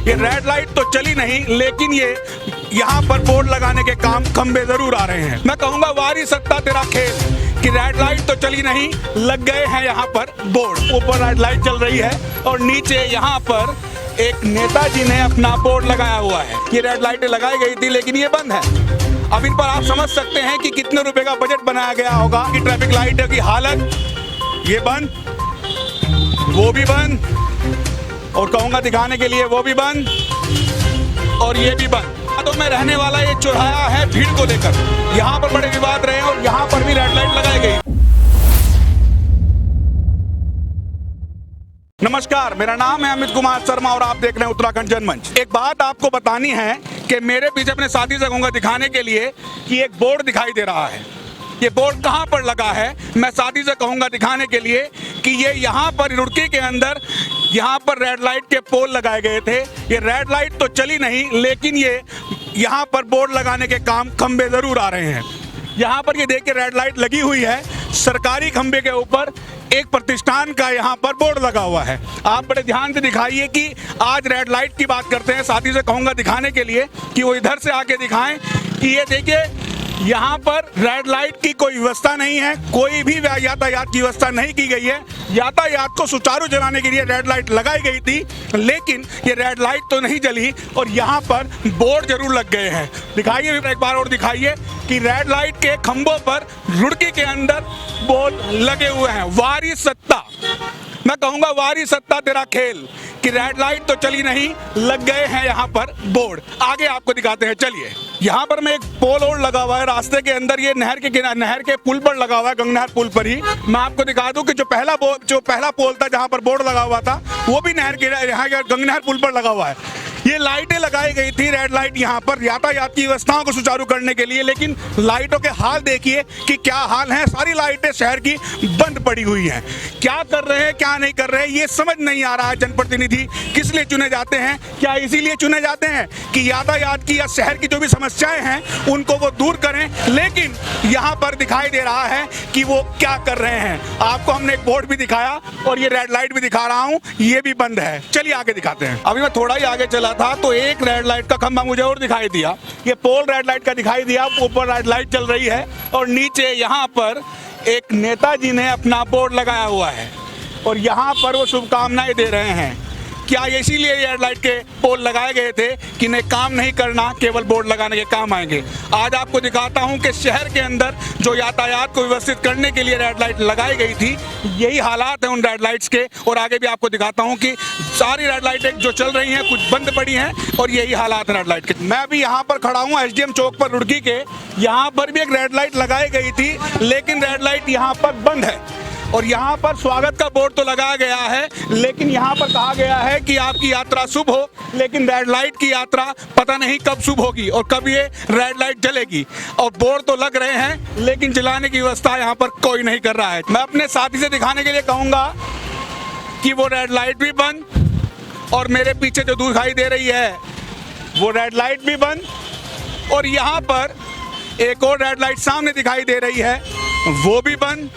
ये red light तो चली नहीं, लेकिन ये यहाँ पर बोर्ड लगाने के काम खंबे जरूर आ रहे हैं। मैं कहूँगा वारी सत्ता तेरा खेल कि रेड लाइट तो चली नहीं, लग गए हैं यहाँ पर बोर्ड। ऊपर रेड लाइट चल रही है और नीचे यहाँ पर एक नेताजी ने अपना बोर्ड लगाया हुआ है। ये रेड लाइटें लगाई गई थी लेकिन ये बंद है। अब इन पर आप समझ सकते हैं कि कितने रुपए का बजट बनाया गया होगा कि ट्रैफिक लाइट की हालत, ये बंद, वो भी बंद, और कहूँगा दिखाने के लिए वो भी बंद और ये भी बंद। तो मैं रहने वाला ये चौराहा है भीड़ को लेकर, यहाँ पर बड़े विवाद रहे और यहाँ पर भी रेड लाइट लगाई गई। नमस्कार, मेरा नाम है अमित कुमार शर्मा और आप देख रहे हैं उत्तराखंड जनमंच। एक बात आपको बतानी है कि मेरे पीछे अपने साथी से कहूँगा दिखाने के लिए कि एक बोर्ड दिखाई दे रहा है। ये बोर्ड कहाँ पर लगा है, मैं साथी से कहूँगा दिखाने के लिए कि ये यहाँ पर रुड़की के अंदर यहाँ पर रेड लाइट के पोल लगाए गए थे। ये रेड लाइट तो चली नहीं, लेकिन ये यहाँ पर बोर्ड लगाने के काम खंबे जरूर आ रहे हैं। यहाँ पर ये देखिए रेड लाइट लगी हुई है, सरकारी खंबे के ऊपर एक प्रतिष्ठान का यहाँ पर बोर्ड लगा हुआ है। आप बड़े ध्यान से दिखाइए कि आज रेड लाइट की बात करते हैं। साथी से कहूँगा दिखाने के लिए कि वो इधर से आके दिखाएं कि ये देखिए यहाँ पर रेड लाइट की कोई व्यवस्था नहीं है, कोई भी यातायात की व्यवस्था नहीं की गई है। यातायात को सुचारू चलाने के लिए रेड लाइट लगाई गई थी, लेकिन ये रेड लाइट तो नहीं जली और यहाँ पर बोर्ड जरूर लग गए हैं। दिखाइए एक बार और दिखाइए कि रेड लाइट के खंभों पर रुड़की के अंदर बोर्ड लगे हुए हैं। वारी सत्ता, मैं कहूँगा वारी सत्ता तेरा खेल कि रेड लाइट तो चली नहीं, लग गए हैं यहाँ पर बोर्ड। आगे आपको दिखाते हैं, चलिए। यहाँ पर मैं एक पोल और लगा हुआ है रास्ते के अंदर, ये नहर के पुल पर लगा हुआ है, गंगनहर पुल पर ही। मैं आपको दिखा दूं कि जो पहला पोल था जहाँ पर बोर्ड लगा हुआ था, वो भी नहर के यहाँ गंगनहर पुल पर लगा हुआ है। ये लाइटें लगाई गई थी, रेड लाइट यहाँ पर यातायात की व्यवस्थाओं को सुचारू करने के लिए, लेकिन लाइटों के हाल देखिए कि क्या हाल है। सारी लाइटें शहर की बंद पड़ी हुई हैं। क्या कर रहे हैं क्या नहीं कर रहे हैं ये समझ नहीं आ रहा है। जनप्रतिनिधि किस लिए चुने जाते हैं? क्या इसीलिए चुने जाते हैं कि यातायात की या शहर की जो भी समस्याएं हैं उनको वो दूर करें, लेकिन यहाँ पर दिखाई दे रहा है कि वो क्या कर रहे हैं। आपको हमने एक बोर्ड भी दिखाया और ये रेड लाइट भी दिखा रहा हूँ, ये भी बंद है। चलिए आगे दिखाते हैं। अभी मैं थोड़ा ही आगे चला था तो एक रेड लाइट का खंभा मुझे और दिखाई दिया। ये पोल रेड लाइट का दिखाई दिया, ऊपर रेड लाइट चल रही है और नीचे यहाँ पर एक नेताजी ने अपना बोर्ड लगाया हुआ है और यहाँ पर वो शुभकामनाएं दे रहे हैं। क्या इसीलिए रेड लाइट के पोल लगाए गए थे कि नहीं काम नहीं करना, केवल बोर्ड लगाने के काम आएंगे? आज आपको दिखाता हूं कि शहर के अंदर जो यातायात को व्यवस्थित करने के लिए रेड लाइट लगाई गई थी, यही हालात हैं उन रेड लाइट्स के। और आगे भी आपको दिखाता हूं कि सारी रेड लाइटें जो चल रही हैं कुछ बंद पड़ी हैं और यही हालात हैं रेड लाइट के। मैं अभी यहाँ पर खड़ा हूँ SDM चौक पर रुड़की के। यहाँ पर भी एक रेड लाइट लगाई गई थी, लेकिन रेड लाइट यहाँ पर बंद है और यहाँ पर स्वागत का बोर्ड तो लगाया गया है, लेकिन यहाँ पर कहा गया है कि आपकी यात्रा शुभ हो, लेकिन रेड लाइट की यात्रा पता नहीं कब शुभ होगी और कब ये रेड लाइट जलेगी। और बोर्ड तो लग रहे हैं, लेकिन जलाने की व्यवस्था यहाँ पर कोई नहीं कर रहा है। मैं अपने साथी से दिखाने के लिए कहूँगा कि वो रेड लाइट भी बंद और मेरे पीछे जो दिखाई दे रही है वो रेड लाइट भी बंद और यहाँ पर एक और रेड लाइट सामने दिखाई दे रही है, वो भी बंद।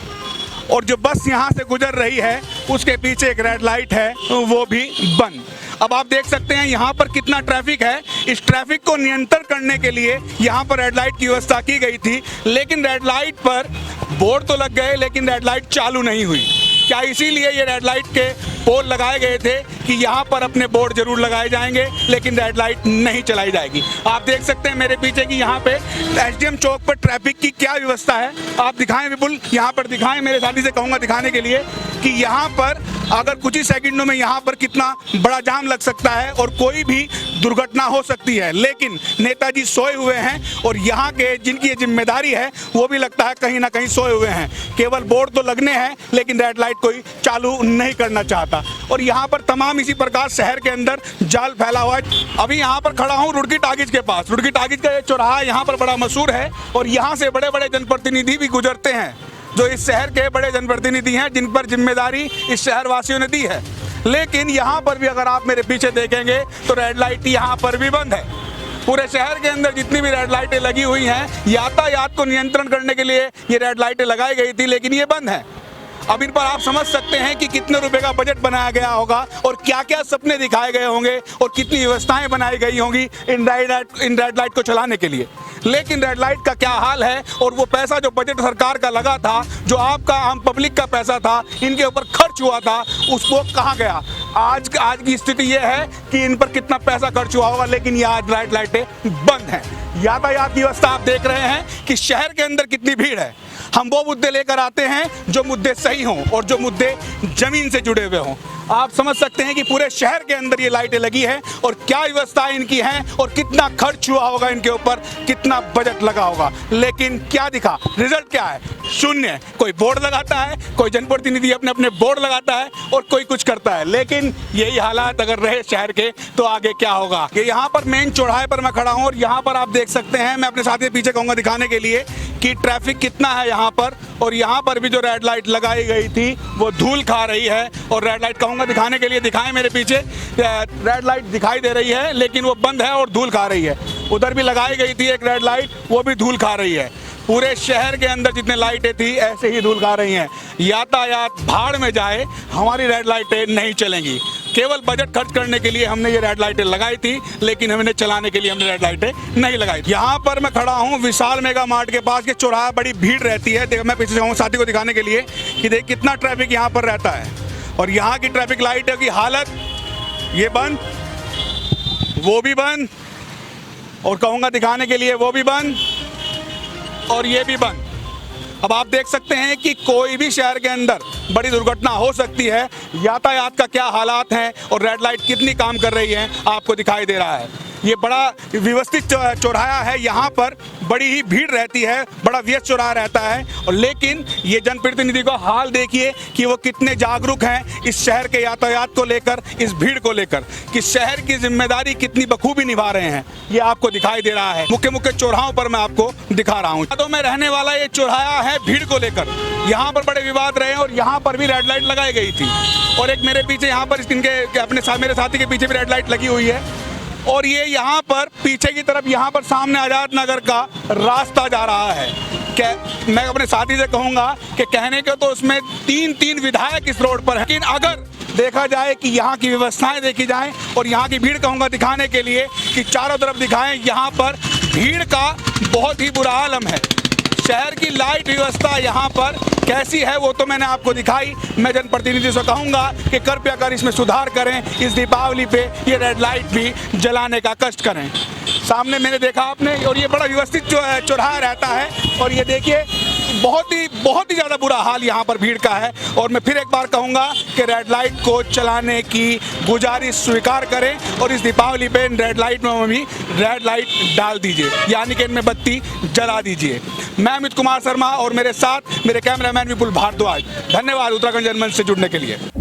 और जो बस यहाँ से गुजर रही है उसके पीछे एक रेड लाइट है, वो भी बंद। अब आप देख सकते हैं यहाँ पर कितना ट्रैफिक है। इस ट्रैफिक को नियंत्रण करने के लिए यहाँ पर रेड लाइट की व्यवस्था की गई थी, लेकिन रेड लाइट पर बोर्ड तो लग गए लेकिन रेड लाइट चालू नहीं हुई। क्या इसीलिए ये रेड लाइट के पोल लगाए गए थे कि यहाँ पर अपने बोर्ड जरूर लगाए जाएंगे, लेकिन रेड लाइट नहीं चलाई जाएगी? आप देख सकते हैं मेरे पीछे कि यहाँ पे SDM चौक पर ट्रैफिक की क्या व्यवस्था है। आप दिखाएं विपुल, यहाँ पर दिखाएं। मेरे साथी से कहूँगा दिखाने के लिए कि यहाँ पर अगर कुछ ही सेकंडों में यहाँ पर कितना बड़ा जाम लग सकता है और कोई भी दुर्घटना हो सकती है, लेकिन नेताजी सोए हुए हैं और यहाँ के जिनकी ये जिम्मेदारी है वो भी लगता है कहीं ना कहीं सोए हुए हैं। केवल बोर्ड तो लगने हैं, लेकिन रेड लाइट कोई चालू नहीं करना चाहता। और यहाँ पर तमाम इसी प्रकार शहर के अंदर जाल फैला हुआ है। अभी यहाँ पर खड़ा हूँ रुड़की टाकीज के पास। रुड़की टाकीज का ये चौराहा यहाँ पर बड़ा मशहूर है और यहाँ से बड़े बड़े जनप्रतिनिधि भी गुजरते हैं, जो इस शहर के बड़े जनप्रतिनिधि हैं, जिन पर जिम्मेदारी इस शहर वासियों ने दी है। लेकिन यहाँ पर भी अगर आप मेरे पीछे देखेंगे तो रेड लाइट यहाँ पर भी बंद है। पूरे शहर के अंदर जितनी भी रेड लाइटें लगी हुई हैं, यातायात को नियंत्रण करने के लिए ये रेड लाइटें लगाई गई थी, लेकिन ये बंद है। अब इन पर आप समझ सकते हैं कि कितने रुपए का बजट बनाया गया होगा और क्या क्या सपने दिखाए गए होंगे और कितनी व्यवस्थाएं बनाई गई होंगी इन रेड लाइट को चलाने के लिए। लेकिन रेड लाइट का क्या हाल है और वो पैसा जो बजट सरकार का लगा था, जो आपका आम पब्लिक का पैसा था, इनके ऊपर खर्च हुआ था, उसको कहाँ गया। आज की स्थिति ये है कि इन पर कितना पैसा खर्च हुआ होगा, लेकिन ये आज रेड लाइटें बंद हैं। यातायात की व्यवस्था आप देख रहे हैं कि शहर के अंदर कितनी भीड़ है। हम वो मुद्दे लेकर आते हैं जो मुद्दे सही हों और जो मुद्दे जमीन से जुड़े हुए हों। आप समझ सकते हैं कि पूरे शहर के अंदर ये लाइटें लगी हैं और क्या व्यवस्थाएं इनकी हैं और कितना खर्च हुआ होगा इनके ऊपर, कितना बजट लगा होगा। लेकिन क्या दिखा, रिजल्ट क्या है? शून्य। कोई बोर्ड लगाता है, कोई जनप्रतिनिधि अपने अपने बोर्ड लगाता है और कोई कुछ करता है। लेकिन यही हालात अगर रहे शहर के तो आगे क्या होगा। कि यहाँ पर मेन चौराहे पर मैं खड़ा हूँ और यहाँ पर आप देख सकते हैं, मैं अपने साथी पीछे कहूँगा दिखाने के लिए कि ट्रैफिक कितना है यहाँ पर। और यहाँ पर भी जो रेड लाइट लगाई गई थी वो धूल खा रही है। और रेड लाइट कहूँगा दिखाने के लिए, दिखाएं मेरे पीछे, रेड लाइट दिखाई दे रही है लेकिन वो बंद है और धूल खा रही है। उधर भी लगाई गई थी एक रेड लाइट, वो भी धूल खा रही है। पूरे शहर के अंदर जितने लाइटें थी ऐसे ही धूल खा रही हैं। यातायात भाड़ में जाए, हमारी रेड लाइटें नहीं चलेंगी। केवल बजट खर्च करने के लिए हमने ये रेड लाइटें लगाई थी, लेकिन हमने चलाने के लिए हमने रेड लाइटें नहीं लगाई। यहाँ पर मैं खड़ा हूँ विशाल मेगा मार्ट के पास। ये चौराहा बड़ी भीड़ रहती है। देखो मैं पीछे जाऊँ साथी को दिखाने के लिए कि देख कितना ट्रैफिक यहाँ पर रहता है। और यहाँ की ट्रैफिक लाइट की हालत, ये बंद, वो भी बंद, और कहूँगा दिखाने के लिए वो भी बंद और ये भी बंद। अब आप देख सकते हैं कि कोई भी शहर के अंदर बड़ी दुर्घटना हो सकती है। यातायात का क्या हालात हैं और रेड लाइट कितनी काम कर रही है आपको दिखाई दे रहा है। ये बड़ा व्यवस्थित चौराहा है, यहाँ पर बड़ी ही भीड़ रहती है, बड़ा व्यस्त चौराहा रहता है। और लेकिन ये जनप्रतिनिधि को हाल देखिए कि वो कितने जागरूक हैं इस शहर के यातायात को लेकर, इस भीड़ को लेकर, कि शहर की जिम्मेदारी कितनी बखूबी निभा रहे हैं। ये आपको दिखाई दे रहा है। मुख्य मुख्य चौराहों पर मैं आपको दिखा रहा हूँ। तो मैं रहने वाला ये चौराहा है भीड़ को लेकर। यहाँ पर बड़े विवाद रहे और यहाँ पर भी रेड लाइट लगाई गई थी। और एक मेरे पीछे यहाँ पर इनके अपने मेरे साथी के पीछे भी रेड लाइट लगी हुई है। और ये यहाँ पर पीछे की तरफ, यहाँ पर सामने आजाद नगर का रास्ता जा रहा है। क्या मैं अपने साथी से कहूँगा कि कहने के तो उसमें तीन विधायक इस रोड पर हैं, लेकिन अगर देखा जाए कि यहाँ की व्यवस्थाएं देखी जाएं और यहाँ की भीड़ कहूँगा दिखाने के लिए कि चारों तरफ दिखाएं, यहाँ पर भीड़ का बहुत ही बुरा आलम है। शहर की लाइट व्यवस्था यहाँ पर कैसी है वो तो मैंने आपको दिखाई। मैं जनप्रतिनिधि से कहूँगा कि कृपया कर इसमें सुधार करें। इस दीपावली पे ये रेड लाइट भी जलाने का कष्ट करें। सामने मैंने देखा आपने, और ये बड़ा व्यवस्थित चौराहा रहता है। और ये देखिए बहुत ही ज़्यादा बुरा हाल यहाँ पर भीड़ का है। और मैं फिर एक बार कहूँगा कि रेड लाइट को चलाने की गुजारिश स्वीकार करें और इस दीपावली पे इन रेड लाइट में भी रेड लाइट डाल दीजिए, यानी कि इनमें बत्ती जला दीजिए। मैं अमित कुमार शर्मा और मेरे साथ मेरे कैमरामैन विपुल भारद्वाज। धन्यवाद उत्तराखंड जनमंच से जुड़ने के लिए।